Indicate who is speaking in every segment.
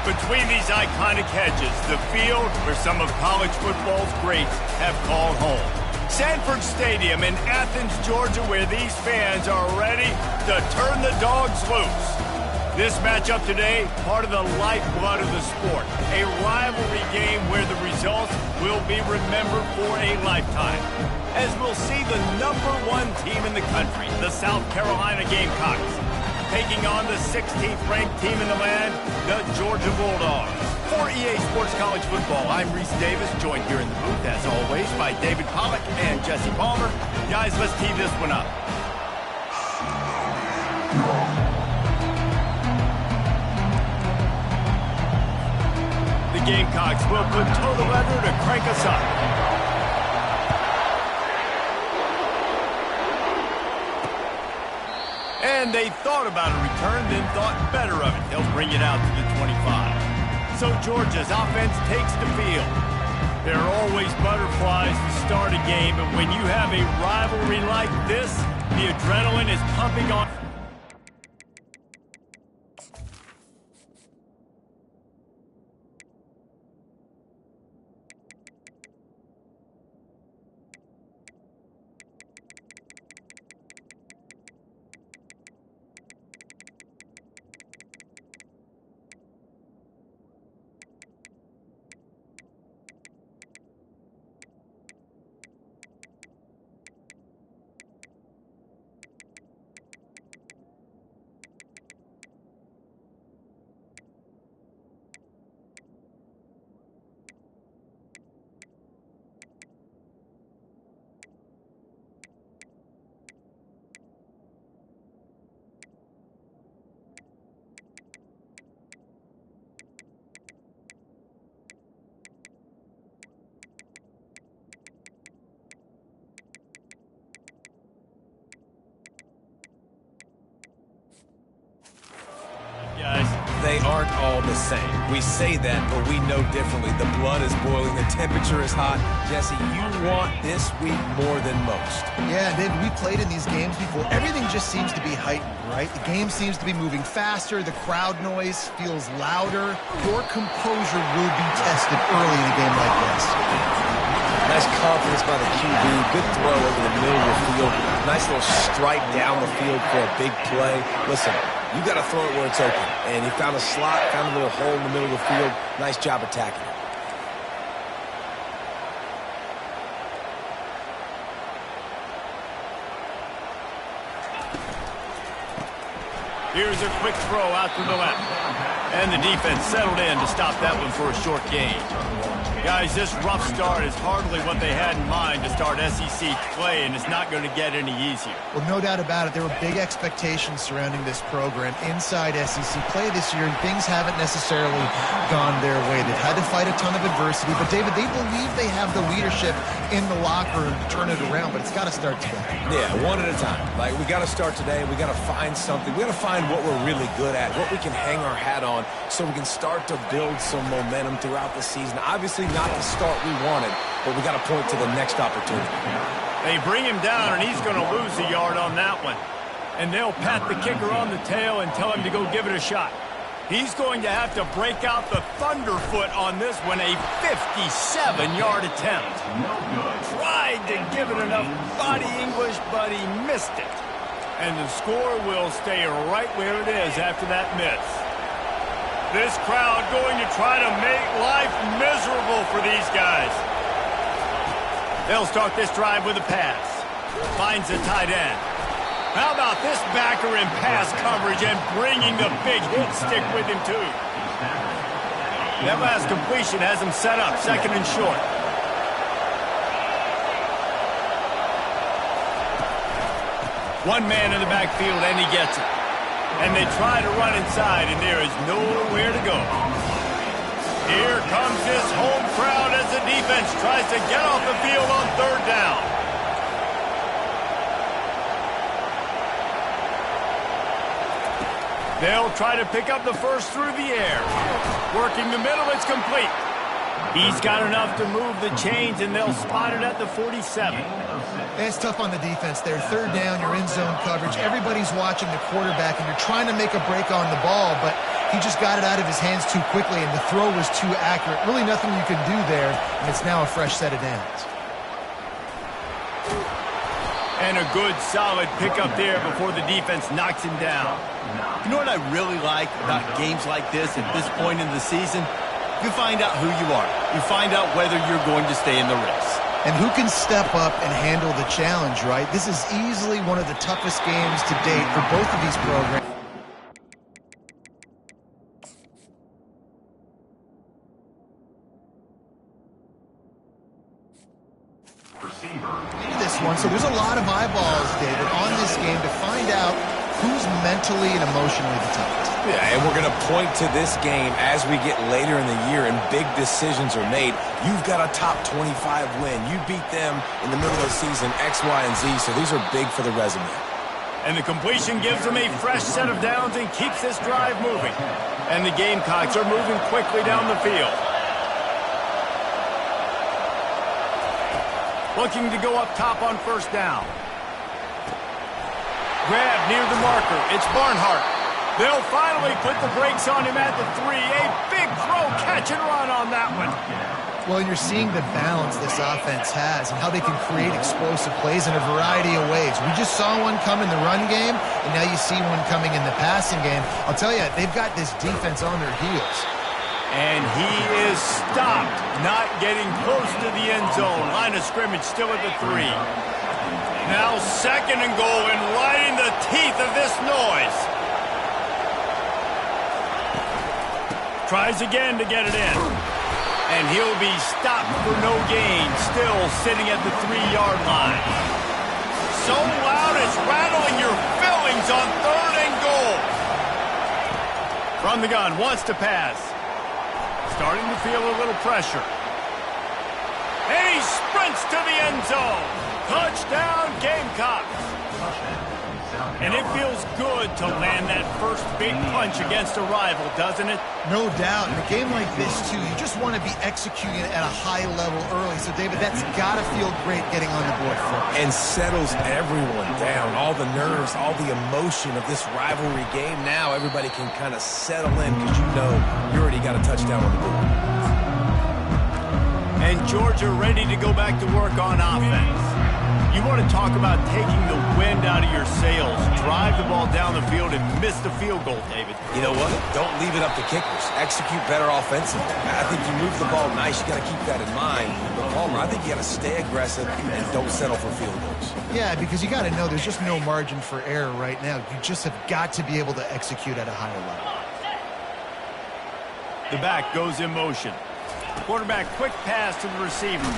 Speaker 1: Between these iconic hedges, the field where some of college football's greats have called home. Sanford Stadium in Athens, Georgia, where these fans are ready to turn the dogs loose. This matchup today, part of the lifeblood of the sport. A rivalry game where the results will be remembered for a lifetime. As we'll see the #1 team in the country, the South Carolina Gamecocks, taking on the 16th ranked team in the land, the Georgia Bulldogs. For EA Sports College Football, I'm Reese Davis, joined here in the booth, as always, by David Pollack and Jesse Palmer. Guys, let's tee this one up. The Gamecocks will put toe to leather to crank us up. And they thought about a return, then thought better of it. They'll bring it out to the 25. So Georgia's offense takes the field. There are always butterflies to start a game, but when you have a rivalry like this, the adrenaline is pumping on.
Speaker 2: They aren't all the same. We say that, but we know differently. The blood is boiling. The temperature is hot. Jesse, you want this week more than most.
Speaker 3: Yeah, David, we played in these games before. Everything just seems to be heightened, right? The game seems to be moving faster. The crowd noise feels louder. Your composure will be tested early in a game like this.
Speaker 2: Nice confidence by the QB. Good throw over the middle of the field. Nice little strike down the field for a big play. Listen, you got to throw it where it's open. And he found a slot, found a little hole in the middle of the field. Nice job attacking it.
Speaker 1: Here's a quick throw out to the left. And the defense settled in to stop that one for a short gain. Guys, this rough start is hardly what they had in mind to start SEC play, and it's not going to get any easier.
Speaker 3: Well, no doubt about it. There were big expectations surrounding this program inside SEC play this year, and things haven't necessarily gone their way. They've had to fight a ton of adversity, but, David, they believe they have the leadership in the locker room to turn it around, but it's got to start today.
Speaker 2: Yeah, one at a time. Like, we got to start today. We got to find something. We got to find what we're really good at, what we can hang our hat on, so we can start to build some momentum throughout the season. Obviously, not the start we wanted, but we got to point to the next opportunity.
Speaker 1: They bring him down, and he's going to lose a yard on that one. And they'll pat the kicker on the tail and tell him to go give it a shot. He's going to have to break out the thunderfoot on this one, a 57-yard attempt. Tried to give it enough body English, but he missed it. And the score will stay right where it is after that miss. This crowd going to try to make life miserable for these guys. They'll start this drive with a pass. Finds the tight end. How about this backer in pass coverage and bringing the big hit stick with him, too? That last completion has him set up, second and short. One man in the backfield, and he gets it. And they try to run inside, and there is nowhere to go. Here comes this home crowd as the defense tries to get off the field on third down. They'll try to pick up the first through the air. Working the middle, it's complete. He's got enough to move the chains, and they'll spot it at the 47.
Speaker 3: It's tough on the defense there. Third down, you're in zone coverage. Everybody's watching the quarterback, and you're trying to make a break on the ball, but He just got it out of his hands too quickly, and the throw was too accurate. Really nothing you can do there, and it's now a fresh set of downs.
Speaker 1: And a good, solid pickup there before the defense knocks him down.
Speaker 4: You know what I really like about games like this at this point in the season? You find out who you are. You find out whether you're going to stay in the race.
Speaker 3: And who can step up and handle the challenge, right? This is easily one of the toughest games to date for both of these programs. This one, so there's a lot of eyeballs, David, on this game to find out who's mentally and emotionally the toughest.
Speaker 2: Yeah, and we're going to point to this game as we get later in the year and big decisions are made. You've got a top 25 win. You beat them in the middle of the season, X, Y, and Z, so these are big for the resume.
Speaker 1: And the completion gives them a fresh set of downs and keeps this drive moving. And the Gamecocks are moving quickly down the field. Looking to go up top on first down. Grab near the marker. It's Barnhart. They'll finally put the brakes on him at the 3. A big throw, catch and run on that one.
Speaker 3: Well, you're seeing the balance this offense has and how they can create explosive plays in a variety of ways. We just saw one come in the run game, and now you see one coming in the passing game. I'll tell you, they've got this defense on their heels.
Speaker 1: And he is stopped, not getting close to the end zone. Line of scrimmage still at the 3. Now 2nd and goal, and right in the teeth of this noise. Tries again to get it in. And he'll be stopped for no gain, still sitting at the 3-yard line. So loud it's rattling your fillings on 3rd and goal. From the gun, wants to pass. Starting to feel a little pressure. And he sprints to the end zone. Touchdown, Gamecocks. And it feels good to land that first big punch against a rival, doesn't it?
Speaker 3: No doubt. In a game like this, too, you just want to be executing at a high level early. So, David, that's got to feel great getting on the board first.
Speaker 2: And settles everyone down. All the nerves, all the emotion of this rivalry game. Now everybody can kind of settle in because you know you already got a touchdown on the board.
Speaker 1: And Georgia ready to go back to work on offense. You want to talk about taking the wind out of your sails. Drive the ball down the field and miss the field goal, David.
Speaker 2: You know what? Don't leave it up to kickers. Execute better offensively. I think you move the ball nice. You got to keep that in mind. But Palmer, I think you got to stay aggressive and don't settle for field goals.
Speaker 3: Yeah, because you got to know there's just no margin for error right now. You just have got to be able to execute at a higher level.
Speaker 1: The back goes in motion. Quarterback quick pass to the receiver.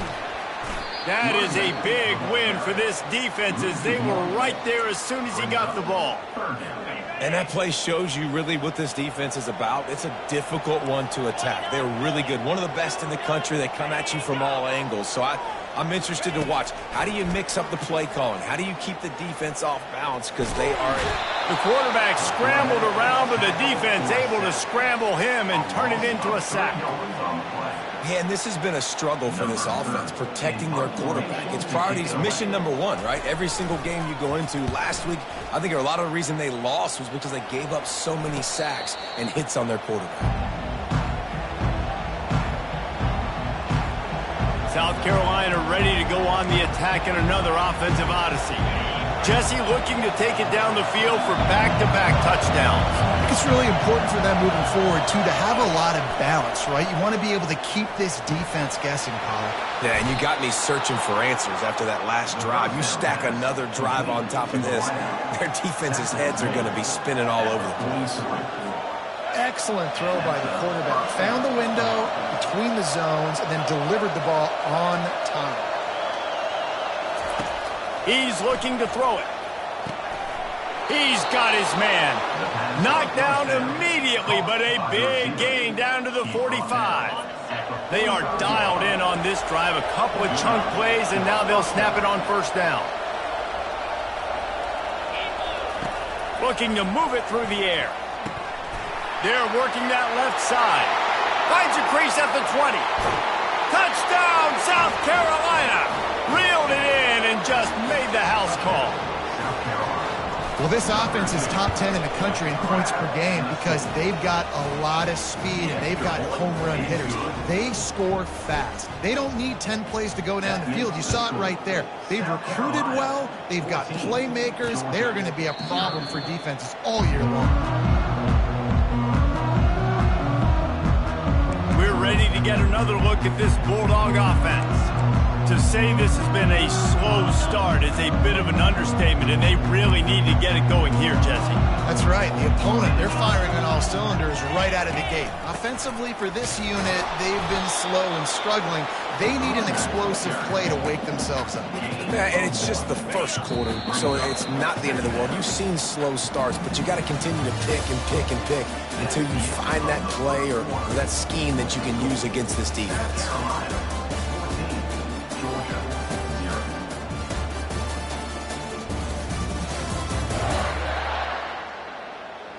Speaker 1: That is a big win for this defense as they were right there as soon as he got the ball.
Speaker 2: And that play shows you really what this defense is about. It's a difficult one to attack. They're really good. One of the best in the country. They come at you from all angles. So I'm interested to watch. How do you mix up the play calling? How do you keep the defense off balance? Because they are...
Speaker 1: The quarterback scrambled around, but the defense able to scramble him and turn it into a sack.
Speaker 2: Man, this has been a struggle for this offense, protecting their quarterback. It's priorities, mission number 1, right? Every single game you go into. Last week, I think a lot of the reason they lost was because they gave up so many sacks and hits on their quarterback.
Speaker 1: South Carolina ready to go on the attack in another offensive odyssey. Jesse looking to take it down the field for back-to-back touchdowns.
Speaker 3: I think it's really important for them moving forward, too, to have a lot of balance, right? You want to be able to keep this defense guessing, Pollock.
Speaker 2: Yeah, and you got me searching for answers after that last drive. You stack another drive on top of this, their defense's heads are going to be spinning all over the place.
Speaker 3: Excellent throw by the quarterback. Found the window between the zones and then delivered the ball on time.
Speaker 1: He's looking to throw it. He's got his man. Knocked down immediately, but a big gain down to the 45. They are dialed in on this drive. A couple of chunk plays, and now they'll snap it on first down. Looking to move it through the air. They're working that left side. Finds a crease at the 20. Touchdown, South Carolina. Reeled it in and just made the house call.
Speaker 3: Well, this offense is top 10 in the country in points per game because they've got a lot of speed and they've got home run hitters. They score fast. They don't need 10 plays to go down the field. You saw it right there. They've recruited well. They've got playmakers. They're going to be a problem for defenses all year long.
Speaker 1: We're ready to get another look at this Bulldog offense. To say this has been a slow start is a bit of an understatement, and they really need to get it going here, Jesse.
Speaker 3: That's right. The opponent, they're firing on all cylinders right out of the gate. Offensively, for this unit, they've been slow and struggling. They need an explosive play to wake themselves up.
Speaker 2: Yeah, and it's just the first quarter, so it's not the end of the world. You've seen slow starts, but you got to continue to pick and pick and pick until you find that play or that scheme that you can use against this defense.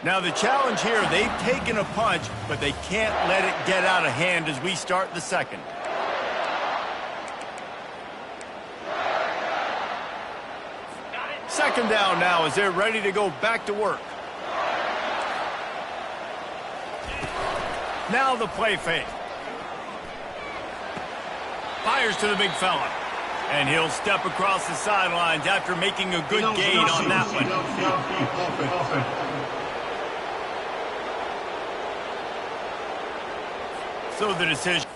Speaker 1: Now the challenge here, they've taken a punch, but they can't let it get out of hand as we start the second. Second down now as they're ready to go back to work. Now the play fake. Fires to the big fella. And he'll step across the sidelines after making a good gain on that one. So the decision.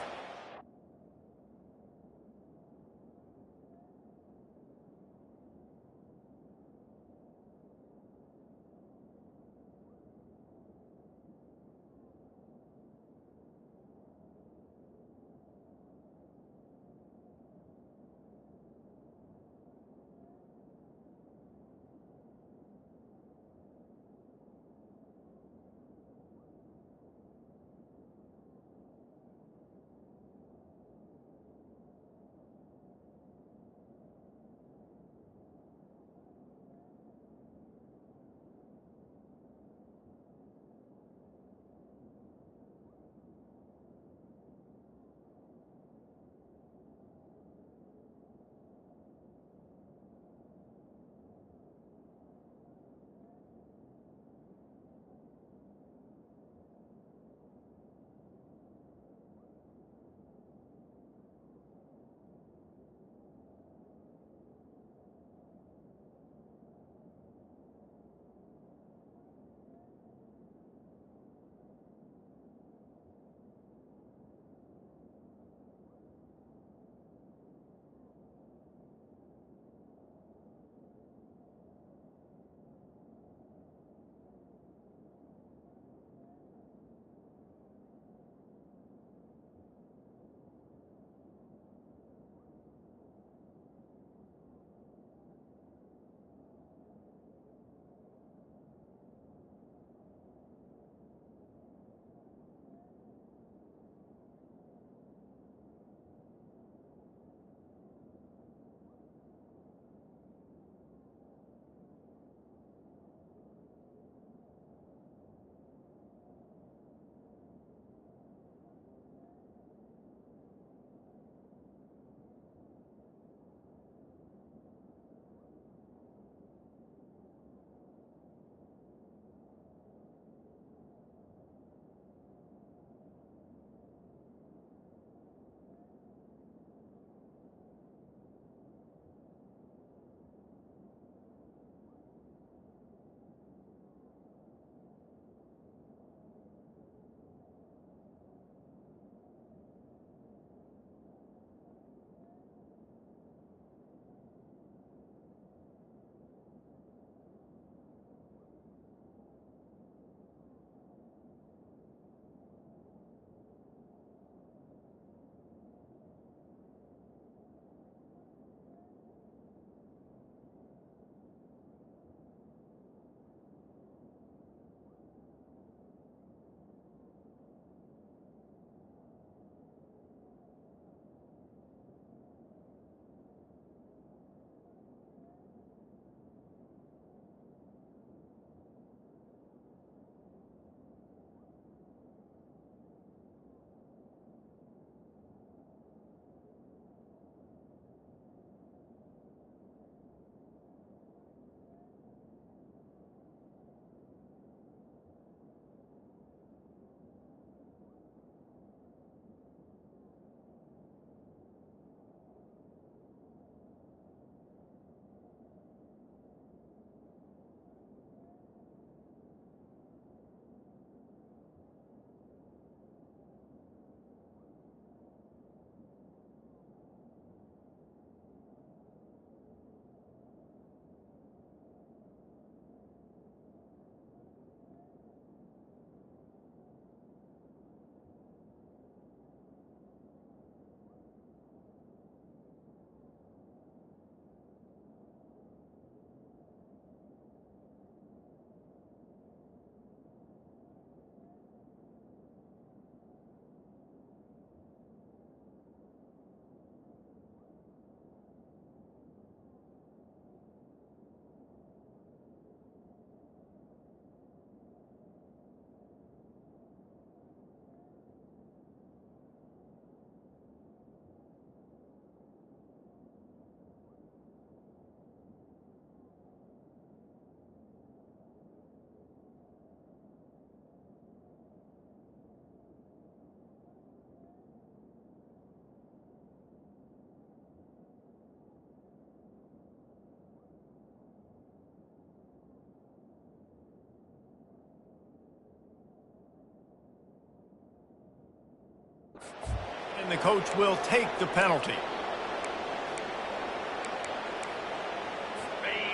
Speaker 1: and the coach will take the penalty.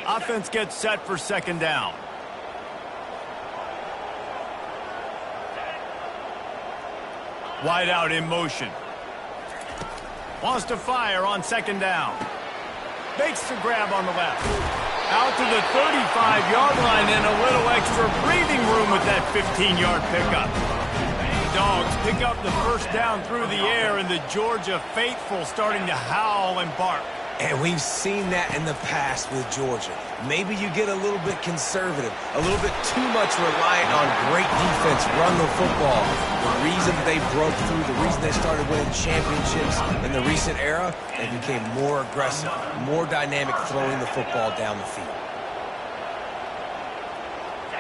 Speaker 1: Offense gets set for second down. Wide out in motion. Wants to fire on second down. Makes the grab on the left. Out to the 35-yard line and a little extra breathing room with that 15-yard pickup. Dogs pick up the first down through the air, and the Georgia faithful starting to howl and bark.
Speaker 2: And we've seen that in the past with Georgia. Maybe you get a little bit conservative, a little bit too much reliant on great defense, run the football. The reason they broke through, the reason they started winning championships in the recent era, they became more aggressive, more dynamic throwing the football down the field.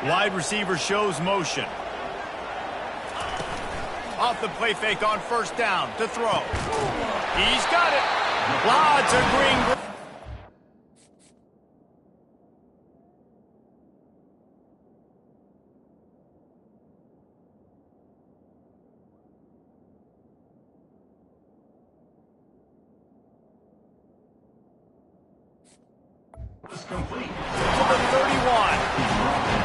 Speaker 1: Wide receiver shows motion. Off the play fake on first down to throw. He's got it. Lots of green. Complete. Number 31.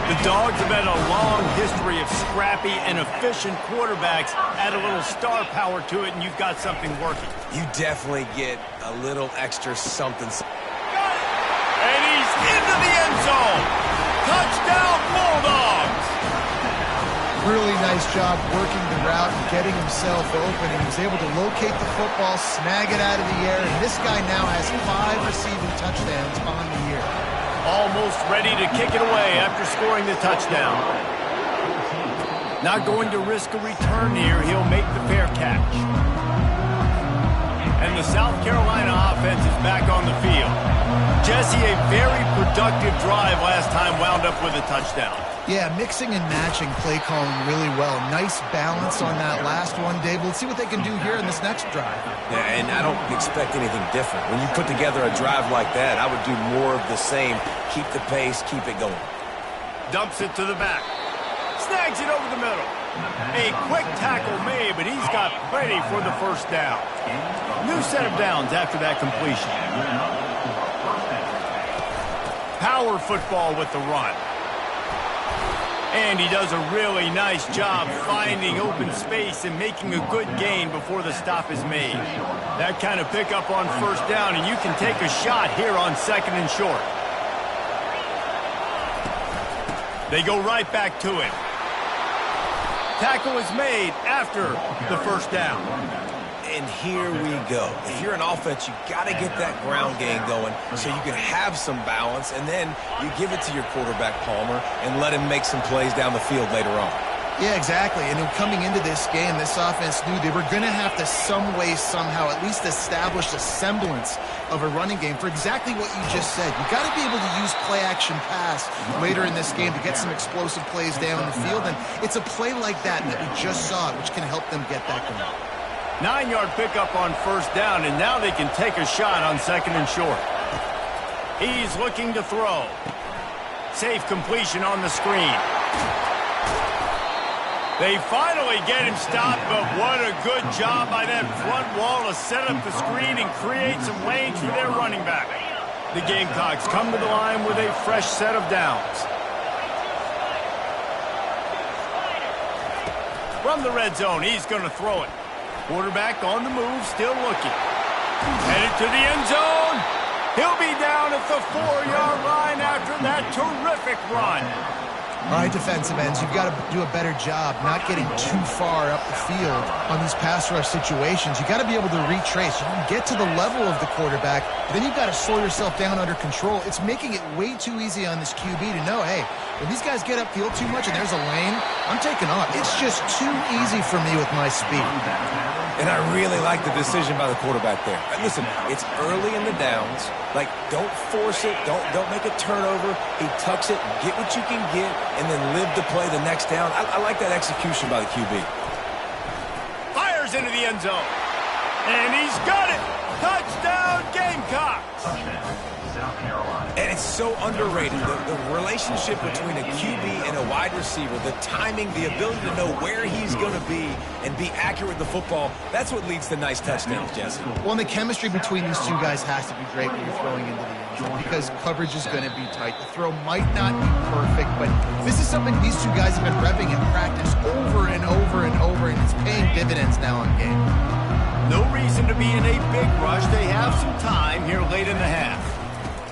Speaker 1: The Dogs have had a long history of scrappy and efficient quarterbacks. Add a little star power to it, and you've got something working.
Speaker 2: You definitely get a little extra something.
Speaker 1: And he's into the end zone. Touchdown, Bulldogs.
Speaker 3: Really nice job working the route and getting himself open. He was able to locate the football, snag it out of the air, and this guy now has 5 receiving touchdowns on the year.
Speaker 1: Almost ready to kick it away after scoring the touchdown. Not going to risk a return here. He'll make the fair catch. And the South Carolina offense is back on the field. Jesse, a very productive drive last time, wound up with a touchdown.
Speaker 3: Yeah, mixing and matching play calling really well. Nice balance on that last one, Dave. Let's see what they can do here in this next drive.
Speaker 2: Yeah, and I don't expect anything different. When you put together a drive like that, I would do more of the same. Keep the pace, keep it going.
Speaker 1: Dumps it to the back. Snags it over the middle. A quick tackle made, but he's got plenty for the first down. New set of downs after that completion. Power football with the run. And he does a really nice job finding open space and making a good gain before the stop is made. That kind of pickup on first down, and you can take a shot here on second and short. They go right back to it. Tackle is made after the first down.
Speaker 2: And here we go. If you're an offense, you got to get that ground game going so you can have some balance, and then you give it to your quarterback, Palmer, and let him make some plays down the field later on.
Speaker 3: Yeah, exactly. And coming into this game, this offense knew they were going to have to some way, somehow, at least establish a semblance of a running game for exactly what you just said. You got to be able to use play-action pass later in this game to get some explosive plays down the field, and it's a play like that we just saw, which can help them get that going.
Speaker 1: 9-yard pickup on first down, and now they can take a shot on second and short. He's looking to throw. Safe completion on the screen. They finally get him stopped, but what a good job by that front wall to set up the screen and create some lanes for their running back. The Gamecocks come to the line with a fresh set of downs. From the red zone, he's going to throw it. Quarterback on the move, still looking. Headed to the end zone. He'll be down at the 4-yard line after that terrific run.
Speaker 3: All right, defensive ends, you've got to do a better job not getting too far up the field on these pass rush situations. You've got to be able to retrace. You can get to the level of the quarterback, but then you've got to slow yourself down under control. It's making it way too easy on this QB to know, hey, when these guys get upfield too much and there's a lane, I'm taking off. It's just too easy for me with my speed.
Speaker 2: And I really like the decision by the quarterback there. Listen, it's early in the downs. Like, don't force it. Don't make a turnover. He tucks it, get what you can get, and then live to play the next down. I like that execution by the QB.
Speaker 1: Fires into the end zone. And he's got it. Touchdown, Gamecocks.
Speaker 2: And It's so underrated. The relationship between a QB and a wide receiver, the timing, the ability to know where he's going to be and be accurate with the football, that's what leads to nice touchdowns, Jesse.
Speaker 3: Well, and the chemistry between these two guys has to be great when you're throwing into the end zone because coverage is going to be tight. The throw might not be perfect, but this is something these two guys have been repping in practice over and over and over, and it's paying dividends now in game.
Speaker 1: No reason to be in a big rush. They have some time here late in the half.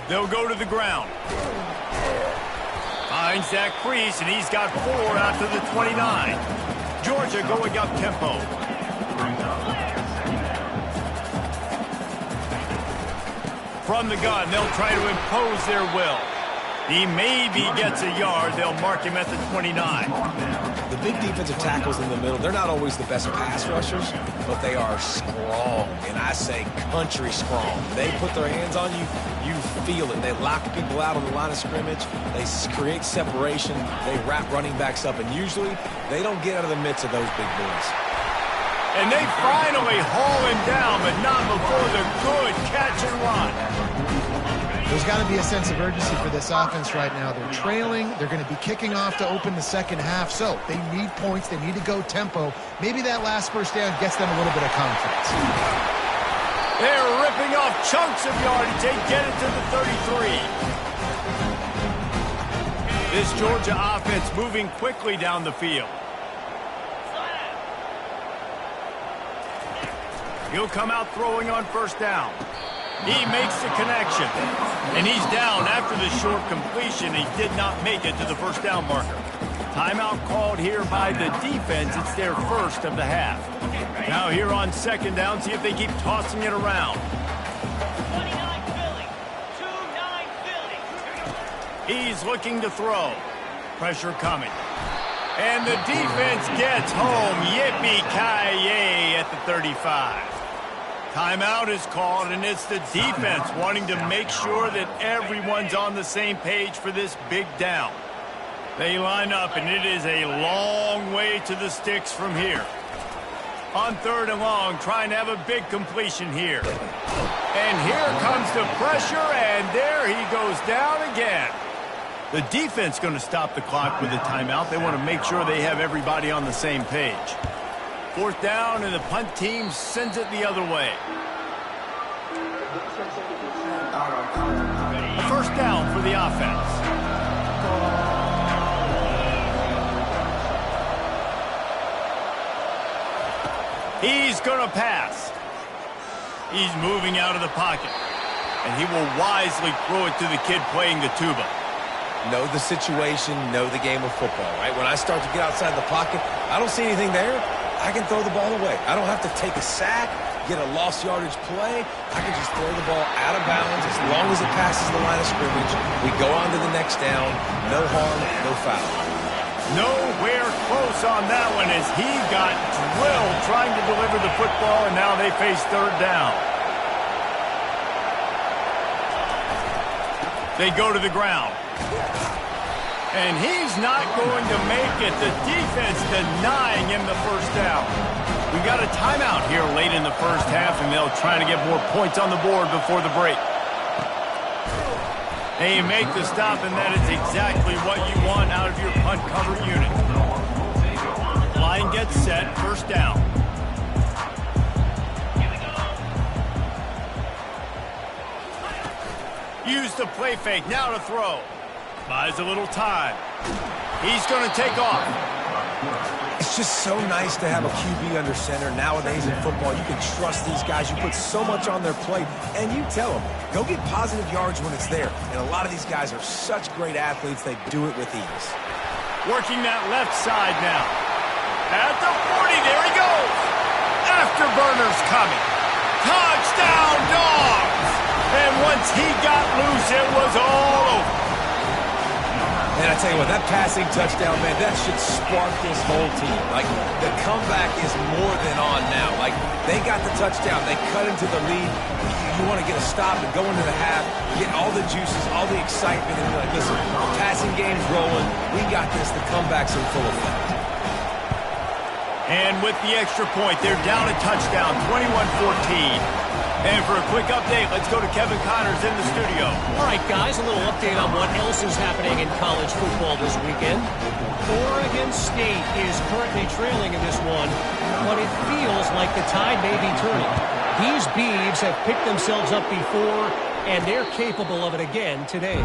Speaker 1: They'll go to the ground. Finds that crease, and he's got 4 out to the 29. Georgia going up tempo. From the gun, they'll try to impose their will. He maybe gets a yard. They'll mark him at the 29.
Speaker 2: The big defensive tackles in the middle, they're not always the best pass rushers, but they are strong, and I say country strong. They put their hands on you, you feel it. They lock people out on the line of scrimmage. They create separation. They wrap running backs up, and usually they don't get out of the midst of those big boys.
Speaker 1: And they finally haul him down, but not before the good catch and run.
Speaker 3: There's got to be a sense of urgency for this offense right now. They're trailing. They're going to be kicking off to open the second half. So they need points. They need to go tempo. Maybe that last first down gets them a little bit of confidence.
Speaker 1: They're ripping off chunks of yardage. They get it to the 33. This Georgia offense moving quickly down the field. He'll come out throwing on first down. He makes the connection, and he's down after the short completion. He did not make it to the first down marker. Timeout called here by the defense. It's their first of the half. Now here on second down, see if they keep tossing it around.
Speaker 5: 29 Philly.
Speaker 1: He's looking to throw. Pressure coming. And the defense gets home. Yippee-ki-yay at the 35. Timeout is called, and it's the defense wanting to make sure that everyone's on the same page for this big down. They line up, and it is a long way to the sticks from here. On third and long, trying to have a big completion here. And here comes the pressure, and there he goes down again. The defense going to stop the clock with a timeout. They want to make sure they have everybody on the same page. Fourth down, and the punt team sends it the other way. A first down for the offense. He's going to pass. He's moving out of the pocket. And he will wisely throw it to the kid playing the tuba.
Speaker 2: Know the situation, know the game of football, right? When I start to get outside the pocket, I don't see anything there. I can throw the ball away. I don't have to take a sack, get a lost yardage play. I can just throw the ball out of bounds as long as it passes the line of scrimmage. We go on to the next down. No harm, no foul.
Speaker 1: Nowhere close on that one as he got drilled trying to deliver the football, and now they face third down. They go to the ground. And he's not going to make it. The defense denying him the first down. We got a timeout here late in the first half, and they'll try to get more points on the board before the break. They make the stop, and that is exactly what you want out of your punt cover unit. Line gets set, first down. Use the play fake, now to throw. Buys a little time. He's going to take off.
Speaker 2: It's just so nice to have a QB under center. Nowadays in football, you can trust these guys. You put so much on their plate, and you tell them, go get positive yards when it's there. And a lot of these guys are such great athletes, they do it with ease.
Speaker 1: Working that left side now. At the 40, there he goes. Afterburner's coming. Touchdown, Dogs! And once he got loose, it was all over.
Speaker 2: And I tell you what, that passing touchdown, man, that should spark this whole team. Like, the comeback is more than on now. Like, they got the touchdown. They cut into the lead. You want to get a stop and go into the half, get all the juices, all the excitement, and be like, listen, the passing game's rolling. We got this. The comeback's in full effect. And
Speaker 1: with the extra point, they're down a touchdown, 21-14. And for a quick update, let's go to Kevin Connors in the studio.
Speaker 6: All right, guys, a little update on what else is happening in college football this weekend. Oregon State is currently trailing in this one, but it feels like the tide may be turning. These Beavs have picked themselves up before, and they're capable of it again today.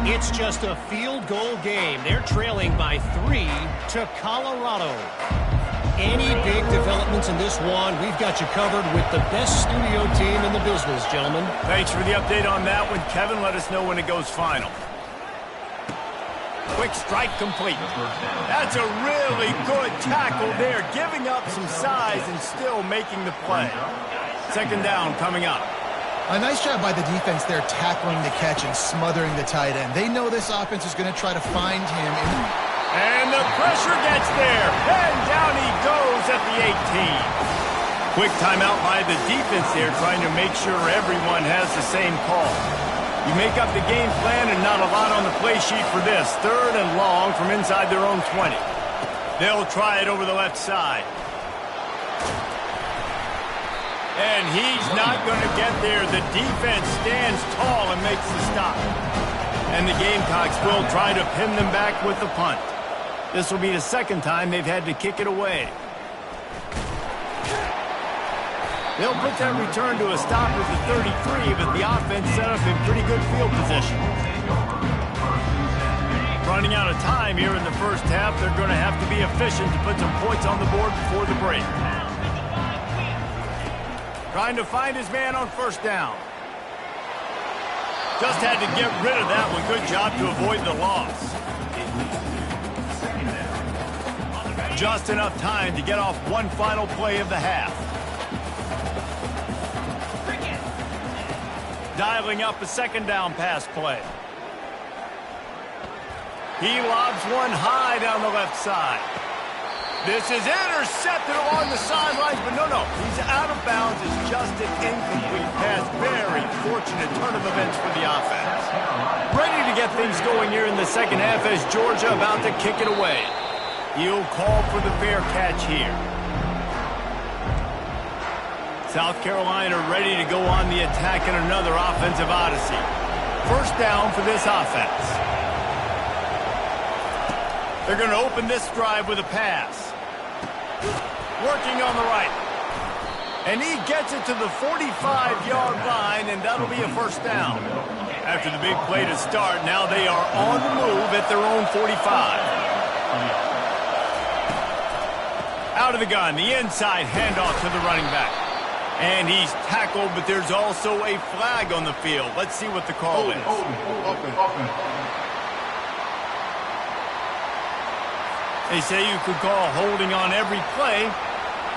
Speaker 6: It's just a field goal game. They're trailing by 3 to Colorado. Any big developments in this one, we've got you covered with the best studio team in the business, gentlemen.
Speaker 1: Thanks for the update on that one, Kevin. Let us know when it goes final. Quick strike complete. That's a really good tackle there, giving up some size and still making the play. Second down coming up.
Speaker 3: A nice job by the defense there tackling the catch and smothering the tight end. They know this offense is going to try to find him.
Speaker 1: And the pressure gets there. And down he goes at the 18. Quick timeout by the defense there, trying to make sure everyone has the same call. You make up the game plan and not a lot on the play sheet for this. 3rd and long from inside their own 20. They'll try it over the left side. And he's not going to get there. The defense stands tall and makes the stop. And the Gamecocks will try to pin them back with the punt. This will be the second time they've had to kick it away. They'll put that return to a stop at the 33, but the offense set up in pretty good field position. Running out of time here in the first half, they're going to have to be efficient to put some points on the board before the break. Trying to find his man on first down. Just had to get rid of that one. Good job to avoid the loss. Just enough time to get off one final play of the half. Dialing up a second down pass play. He lobs one high down the left side. This is intercepted along the sidelines, but no. He's out of bounds. It's just an incomplete pass. Very fortunate turn of events for the offense. Ready to get things going here in the second half as Georgia about to kick it away. He'll call for the fair catch here. South Carolina ready to go on the attack in another offensive odyssey. First down for this offense. They're going to open this drive with a pass. Working on the right. And he gets it to the 45-yard line, and that'll be a first down. After the big play to start, now they are on the move at their own 45. Out of the gun, the inside handoff to the running back. And he's tackled, but there's also a flag on the field. Let's see what the call is. They say you could call holding on every play.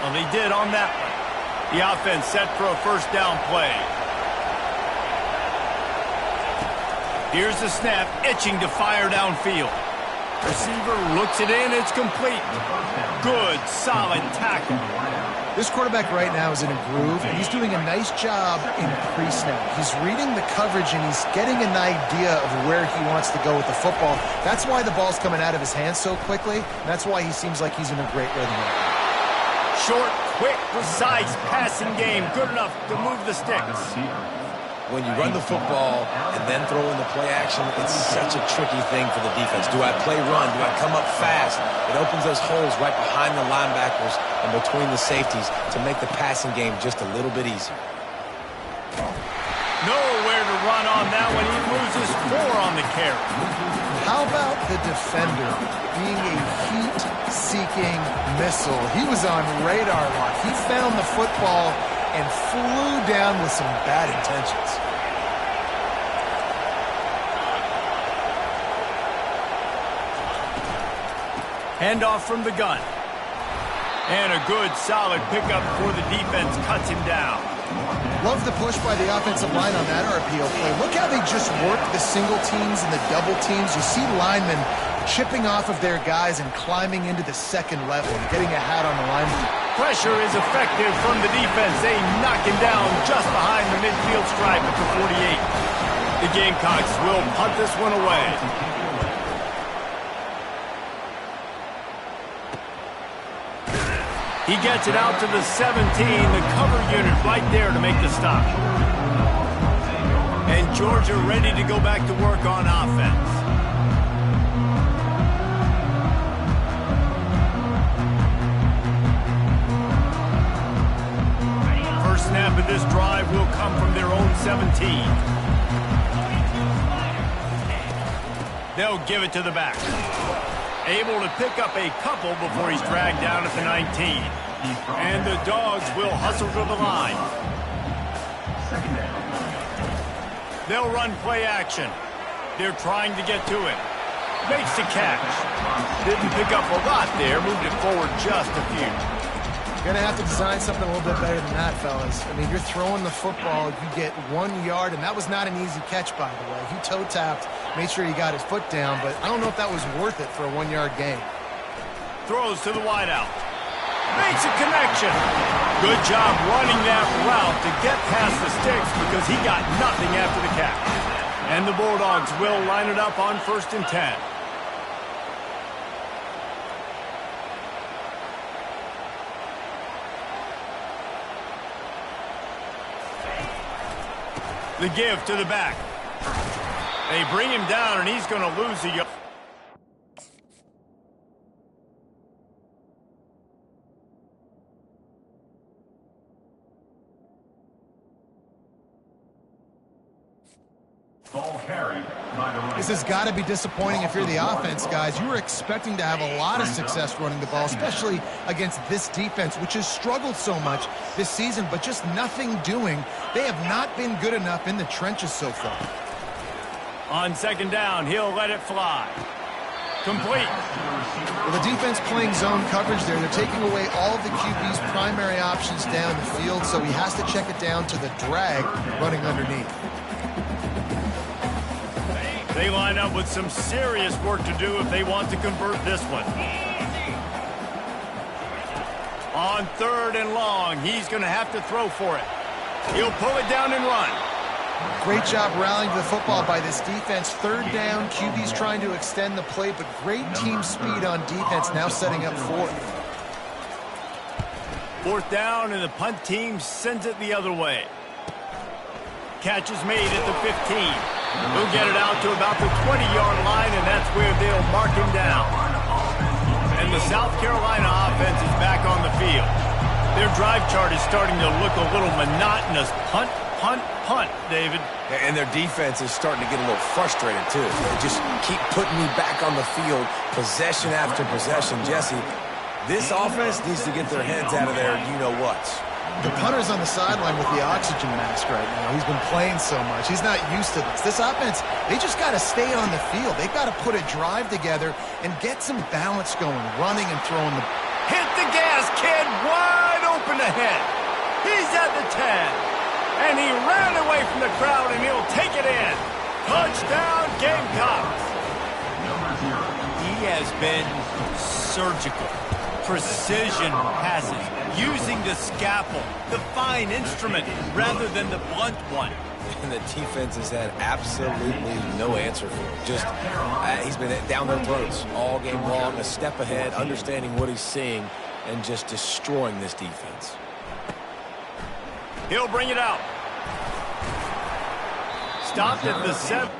Speaker 1: Well, they did on that one. The offense set for a first down play. Here's the snap, itching to fire downfield. Receiver looks it in, it's complete. Good, solid tackle.
Speaker 3: This quarterback right now is in a groove, and he's doing a nice job in pre-snap. He's reading the coverage, and he's getting an idea of where he wants to go with the football. That's why the ball's coming out of his hands so quickly, and that's why he seems like he's in a great rhythm right now.
Speaker 1: Short, quick, precise passing game. Good enough to move the sticks.
Speaker 2: When you run the football and then throw in the play action, it's such a tricky thing for the defense. Do I play run? Do I come up fast? It opens those holes right behind the linebackers and between the safeties to make the passing game just a little bit easier.
Speaker 1: Nowhere to run on that one. He loses 4 on the carry.
Speaker 3: How about the defender being a heat-seeking missile? He was on radar lock. He found the football and flew down with some bad intentions.
Speaker 1: Handoff from the gun. And a good, solid pickup before the defense cuts him down.
Speaker 3: Love the push by the offensive line on that RPO play. Look how they just work the single teams and the double teams. You see linemen chipping off of their guys and climbing into the second level and getting a hat on the lineman.
Speaker 1: Pressure is effective from the defense. They knock him down just behind the midfield stripe at the 48. The Gamecocks will punt this one away. He gets it out to the 17, the cover unit right there to make the stop. And Georgia ready to go back to work on offense. First snap of this drive will come from their own 17. They'll give it to the back. Able to pick up a couple before he's dragged down at the 19. And the Dogs will hustle to the line. They'll run play action. They're trying to get to him. Makes the catch. Didn't pick up a lot there. Moved it forward just a few.
Speaker 3: You're going to have to design something a little bit better than that, fellas. I mean, you're throwing the football, you get 1 yard, and that was not an easy catch, by the way. He toe-tapped, made sure he got his foot down, but I don't know if that was worth it for a 1 yard gain.
Speaker 1: Throws to the wideout. Makes a connection. Good job running that route to get past the sticks because he got nothing after the catch. And the Bulldogs will line it up on 1st and 10. The give to the back. They bring him down, and he's going to lose a yard.
Speaker 3: This has got to be disappointing if you're the offense, guys. You were expecting to have a lot of success running the ball, especially against this defense, which has struggled so much this season, but just nothing doing. They have not been good enough in the trenches so far.
Speaker 1: On 2nd down, he'll let it fly. Complete.
Speaker 3: Well, the defense playing zone coverage there. They're taking away all of the QB's primary options down the field, so he has to check it down to the drag running underneath.
Speaker 1: They line up with some serious work to do if they want to convert this one. On 3rd and long, he's going to have to throw for it. He'll pull it down and run.
Speaker 3: Great job rallying to the football by this defense. 3rd down, QB's trying to extend the play, but great team speed on defense, now setting up 4th.
Speaker 1: 4th down, and the punt team sends it the other way. Catch is made at the 15. He'll get it out to about the 20-yard line, and that's where they'll mark him down. And the South Carolina offense is back on the field. Their drive chart is starting to look a little monotonous. Punt, punt, punt, David.
Speaker 2: And their defense is starting to get a little frustrated, too. They just keep putting me back on the field, possession after possession. Jesse, this offense needs to get their heads out of their you-know-whats.
Speaker 3: The punter's on the sideline with the oxygen mask right now. He's been playing so much. He's not used to this. This offense, they just got to stay on the field. They've got to put a drive together and get some balance going, running and throwing the...
Speaker 1: Hit the gas, kid. Wide open ahead. He's at the 10. And he ran away from the crowd, and he'll take it in. Touchdown, Gamecocks. He has been surgical. Precision passes, using the scalpel, the fine instrument, rather than the blunt one.
Speaker 2: And the defense has had absolutely no answer for him. Just, he's been down their throats all game long, a step ahead, understanding what he's seeing, and just destroying this defense.
Speaker 1: He'll bring it out. Stopped at the 7.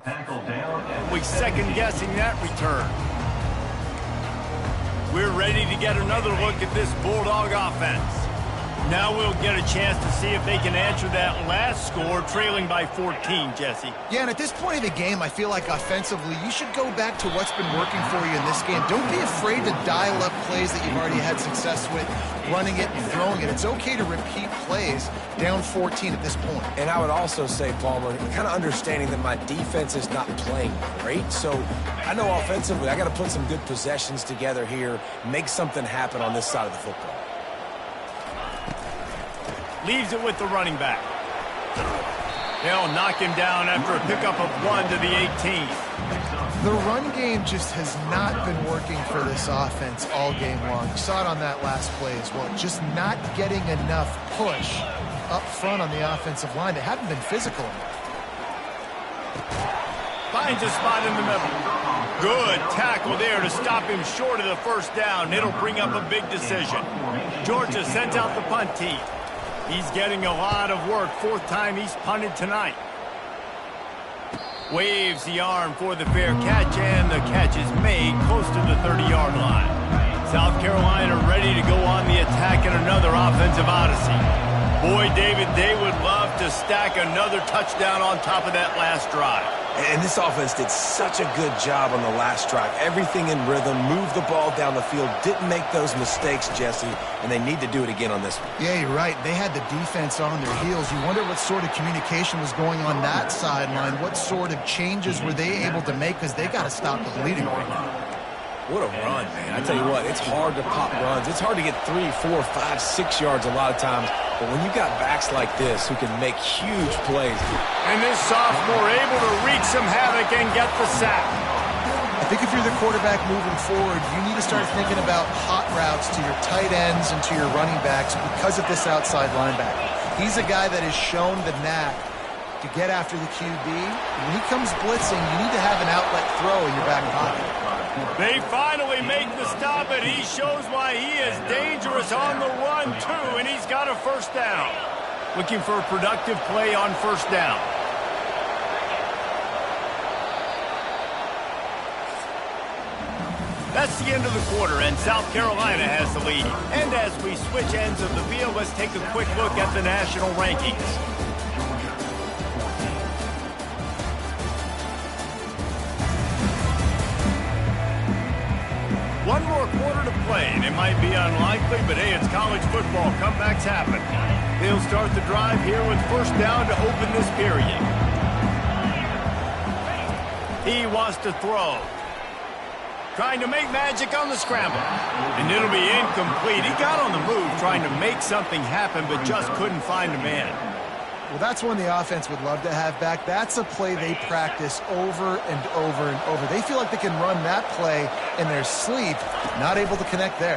Speaker 1: We second-guessing that return. We're ready to get another look at this Bulldog offense. Now we'll get a chance to see if they can answer that last score, trailing by 14, Jesse.
Speaker 3: Yeah, and at this point of the game, I feel like offensively, you should go back to what's been working for you in this game. Don't be afraid to dial up plays that you've already had success with, running it and throwing it. It's okay to repeat plays down 14 at this point.
Speaker 2: And I would also say, Palmer, kind of understanding that my defense is not playing great. So I know offensively, I got to put some good possessions together here, make something happen on this side of the football.
Speaker 1: Leaves it with the running back. They'll knock him down after a pickup of 1 to the 18.
Speaker 3: The run game just has not been working for this offense all game long. You saw it on that last play as well. Just not getting enough push up front on the offensive line. They haven't been physical enough.
Speaker 1: Finds a spot in the middle. Good tackle there to stop him short of the first down. It'll bring up a big decision. Georgia sends out the punt team. He's getting a lot of work. 4th time he's punted tonight. Waves the arm for the fair catch, and the catch is made close to the 30-yard line. South Carolina ready to go on the attack in another offensive odyssey. Boy, David, they would love to stack another touchdown on top of that last drive.
Speaker 2: And this offense did such a good job on the last drive. Everything in rhythm, moved the ball down the field, didn't make those mistakes, Jesse, and they need to do it again on this one.
Speaker 3: Yeah, you're right. They had the defense on their heels. You wonder what sort of communication was going on that sideline. What sort of changes were they able to make, because they got to stop the bleeding right now.
Speaker 2: What a run, man. I tell you what, it's hard to pop runs. It's hard to get 3, 4, 5, 6 yards a lot of times. But when you got backs like this who can make huge plays.
Speaker 1: And this sophomore able to wreak some havoc and get the sack.
Speaker 3: I think if you're the quarterback moving forward, you need to start thinking about hot routes to your tight ends and to your running backs because of this outside linebacker. He's a guy that has shown the knack to get after the QB. When he comes blitzing, you need to have an outlet throw in your back pocket.
Speaker 1: They finally make the stop, and he shows why he is dangerous on the run, too, and he's got a first down. Looking for a productive play on first down. That's the end of the quarter, and South Carolina has the lead. And as we switch ends of the field, let's take a quick look at the national rankings. One more quarter to play, and it might be unlikely, but hey, it's college football. Comebacks happen. They'll start the drive here with first down to open this period. He wants to throw. Trying to make magic on the scramble. And it'll be incomplete. He got on the move trying to make something happen, but just couldn't find a man.
Speaker 3: Well, that's one the offense would love to have back. That's a play they practice over and over and over. They feel like they can run that play in their sleep, not able to connect there.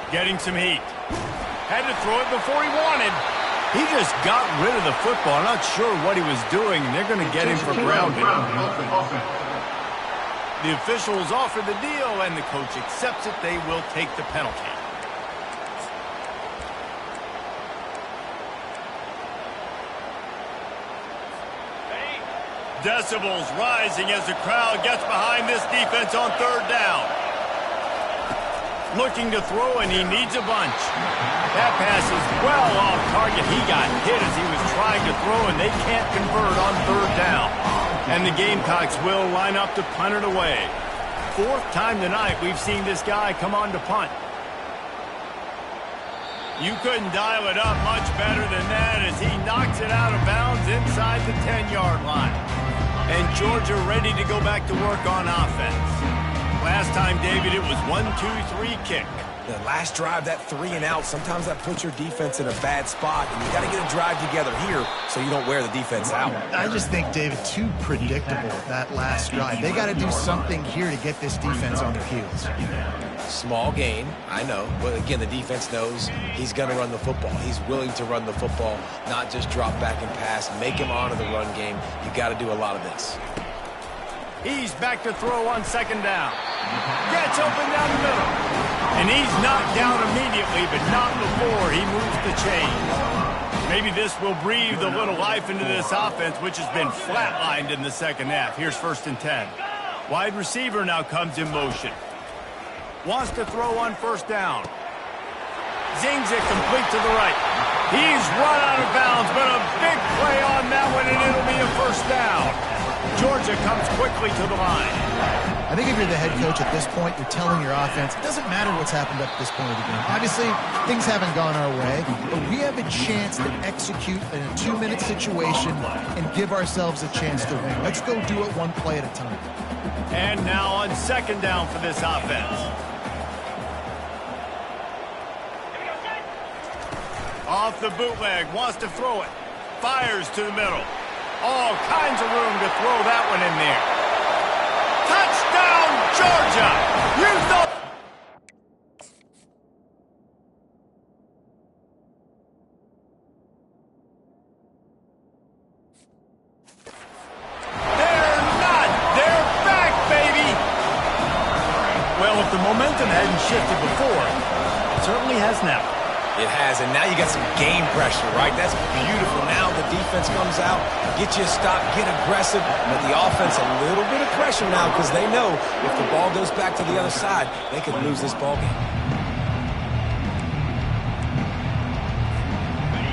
Speaker 1: Getting some heat. Had to throw it before he wanted. He just got rid of the football. I'm not sure what he was doing. They're going to get him for grounding. The officials offer the deal, and the coach accepts it. They will take the penalty. Decibels rising as the crowd gets behind this defense on third down. Looking to throw, and he needs a bunch. That pass is well off target. He got hit as he was trying to throw, and they can't convert on third down. And the Gamecocks will line up to punt it away. 4th time tonight we've seen this guy come on to punt. You couldn't dial it up much better than that as he knocks it out of bounds inside the 10-yard line. And Georgia ready to go back to work on offense. Last time, David, it was 1-2-3 kick.
Speaker 2: The last drive, that 3 and out, sometimes that puts your defense in a bad spot, and you got to get a drive together here so you don't wear the defense out.
Speaker 3: I just think, David, too predictable, that last drive. They got to do something here to get this defense on their heels.
Speaker 2: Small gain, I know, but again, the defense knows he's going to run the football. He's willing to run the football, not just drop back and pass, make him honor the run game. You got to do a lot of this.
Speaker 1: He's back to throw on second down. Gets open down the middle. And he's knocked down immediately, but not before he moves the chains. Maybe this will breathe a little life into this offense, which has been flatlined in the second half. Here's 1st and 10. Wide receiver now comes in motion. Wants to throw on 1st down. Zings it complete to the right. He's run out of bounds, but a big play on that one, and it'll be a 1st down. Georgia comes quickly to the line.
Speaker 3: I think if you're the head coach at this point, you're telling your offense, it doesn't matter what's happened up to this point of the game. Obviously, things haven't gone our way, but we have a chance to execute in a 2-minute situation and give ourselves a chance to win. Let's go do it one play at a time.
Speaker 1: And now on 2nd down for this offense. Off the bootleg, wants to throw it. Fires to the middle. All kinds of room to throw that one in there. Touchdown, Georgia! You thought... They're not! They're back, baby! Well, if the momentum hadn't shifted before, it certainly has now.
Speaker 2: It has, and now you got some game pressure, right? That's beautiful. Now the defense comes out, get you a stop, get aggressive, but the offense a little bit of pressure now because they know if the ball goes back to the other side, they could lose this ball game.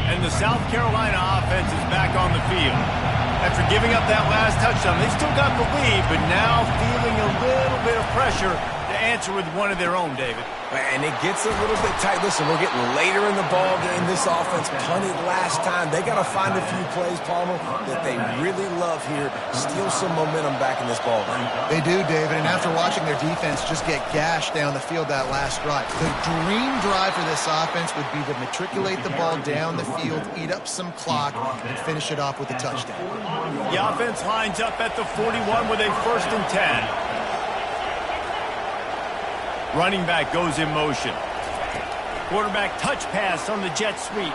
Speaker 1: And the South Carolina offense is back on the field. After giving up that last touchdown, they still got the lead, but now feeling a little bit of pressure to answer with one of their own, David.
Speaker 2: And it gets a little bit tight. Listen, we're getting later in the ball game. This offense punted last time. They got to find a few plays, Palmer, that they really love here. Steal some momentum back in this ball game.
Speaker 3: They do, David, and after watching their defense just get gashed down the field that last drive, the dream drive for this offense would be to matriculate the ball down the field, eat up some clock, and finish it off with a touchdown.
Speaker 1: The offense lines up at the 41 with a 1st and 10. Running back goes in motion. Quarterback touch pass on the jet sweep.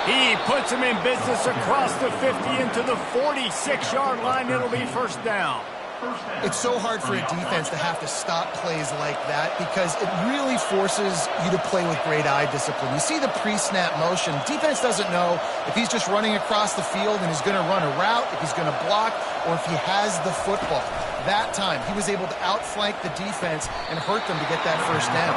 Speaker 1: He puts him in business across the 50 into the 46-yard line. It'll be 1st down.
Speaker 3: It's so hard for a defense to have to stop plays like that because it really forces you to play with great eye discipline. You see the pre-snap motion. Defense doesn't know if he's just running across the field and he's going to run a route, if he's going to block, or if he has the football. That time, he was able to outflank the defense and hurt them to get that 1st down.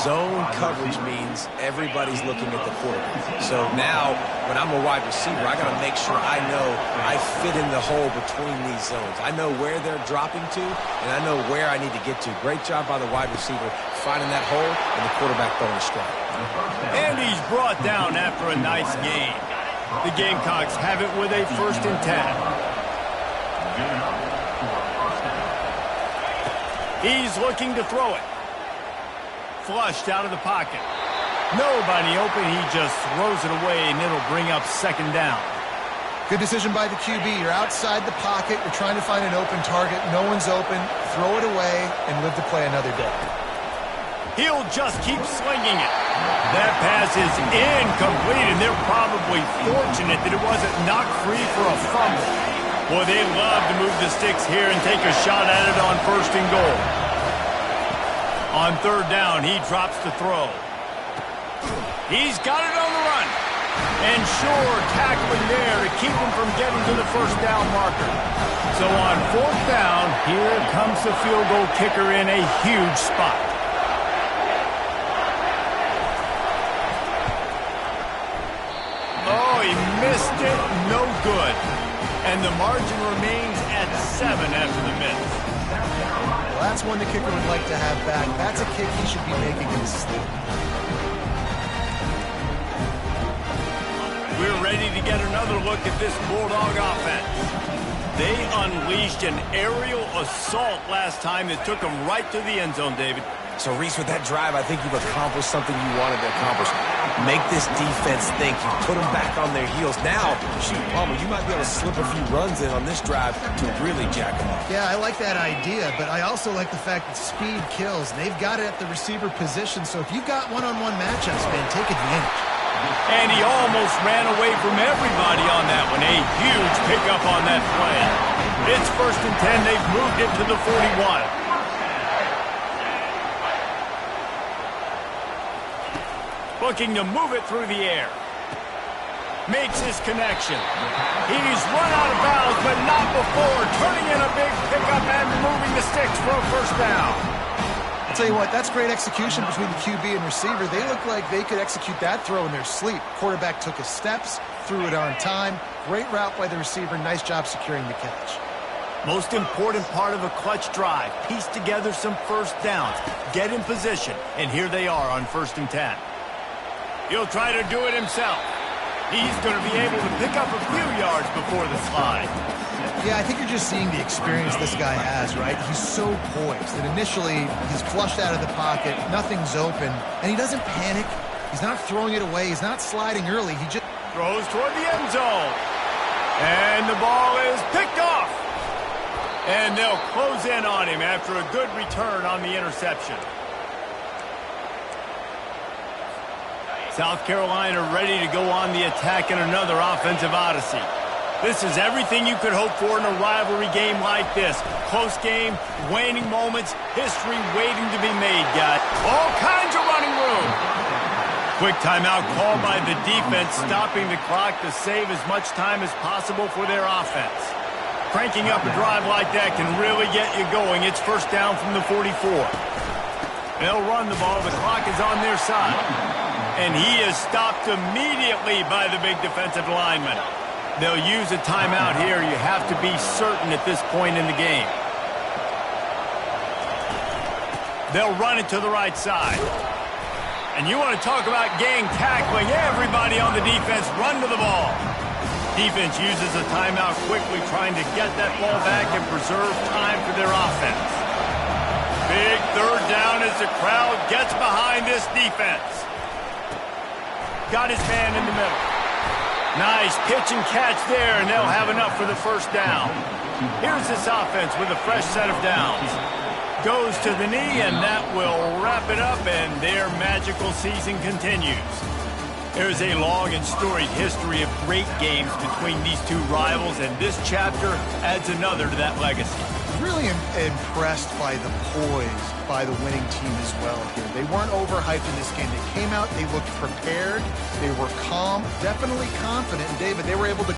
Speaker 2: Zone coverage means everybody's looking at the quarterback. So now, when I'm a wide receiver, I got to make sure I know I fit in the hole between these zones. I know where they're dropping to, and I know where I need to get to. Great job by the wide receiver finding that hole, and the quarterback throwing a strike.
Speaker 1: And he's brought down after a nice gain. The Gamecocks have it with a 1st and 10. He's looking to throw it. Flushed out of the pocket. Nobody open. He just throws it away, and it'll bring up 2nd down.
Speaker 3: Good decision by the QB. You're outside the pocket. You're trying to find an open target. No one's open. Throw it away and live to play another day.
Speaker 1: He'll just keep slinging it. That pass is incomplete, and they're probably fortunate that it wasn't knocked free for a fumble. Boy, they love to move the sticks here and take a shot at it on 1st and goal. On 3rd down, he drops the throw. He's got it on the run. And sure, tackling there to keep him from getting to the 1st down marker. So on 4th down, here comes the field goal kicker in a huge spot. Oh, he missed it. No good. And the margin remains at 7 after the miss.
Speaker 3: Well, that's one the kicker would like to have back. That's a kick he should be making in his sleep.
Speaker 1: We're ready to get another look at this Bulldog offense. They unleashed an aerial assault last time that took them right to the end zone, David.
Speaker 2: So, Reese, with that drive, I think you've accomplished something you wanted to accomplish. Make this defense think. You put them back on their heels. Now, shoot, Palmer, you might be able to slip a few runs in on this drive to really jack them up.
Speaker 3: Yeah, I like that idea, but I also like the fact that speed kills. They've got it at the receiver position, so if you've got one-on-one matchups, man, take advantage.
Speaker 1: And he almost ran away from everybody on that one. A huge pickup on that play. It's 1st and 10. They've moved it to the 41. Looking to move it through the air. Makes his connection. He's run out of bounds, but not before turning in a big pickup and moving the sticks for a first down.
Speaker 3: I'll tell you what, that's great execution between the QB and receiver. They look like they could execute that throw in their sleep. Quarterback took his steps, threw it on time. Great route by the receiver. Nice job securing the catch.
Speaker 1: Most important part of a clutch drive. Piece together some first downs. Get in position. And here they are on 1st and 10. He'll try to do it himself. He's going to be able to pick up a few yards before the slide.
Speaker 3: Yeah, I think you're just seeing the experience this guy has, right? He's so poised that initially he's flushed out of the pocket, nothing's open, and he doesn't panic. He's not throwing it away. He's not sliding early. He just
Speaker 1: throws toward the end zone. And the ball is picked off. And they'll close in on him after a good return on the interception. South Carolina ready to go on the attack in another offensive odyssey. This is everything you could hope for in a rivalry game like this. Close game, waning moments, history waiting to be made, guys. All kinds of running room. Quick timeout called by the defense, stopping the clock to save as much time as possible for their offense. Cranking up a drive like that can really get you going. It's first down from the 44. They'll run the ball. The clock is on their side. And he is stopped immediately by the big defensive lineman. They'll use a timeout here. You have to be certain at this point in the game. They'll run it to the right side. And you want to talk about gang tackling. Everybody on the defense run to the ball. Defense uses a timeout quickly, trying to get that ball back and preserve time for their offense. Big third down as the crowd gets behind this defense. Got his man in the middle. Nice pitch and catch there, and they'll have enough for the first down. Here's this offense with a fresh set of downs. Goes to the knee, and that will wrap it up, and their magical season continues. There's a long and storied history of great games between these two rivals, and this chapter adds another to that legacy.
Speaker 3: really impressed by the poise by the winning team as well here. They weren't overhyped in this game. They came out, they looked prepared, they were calm, definitely confident. And David, they were able to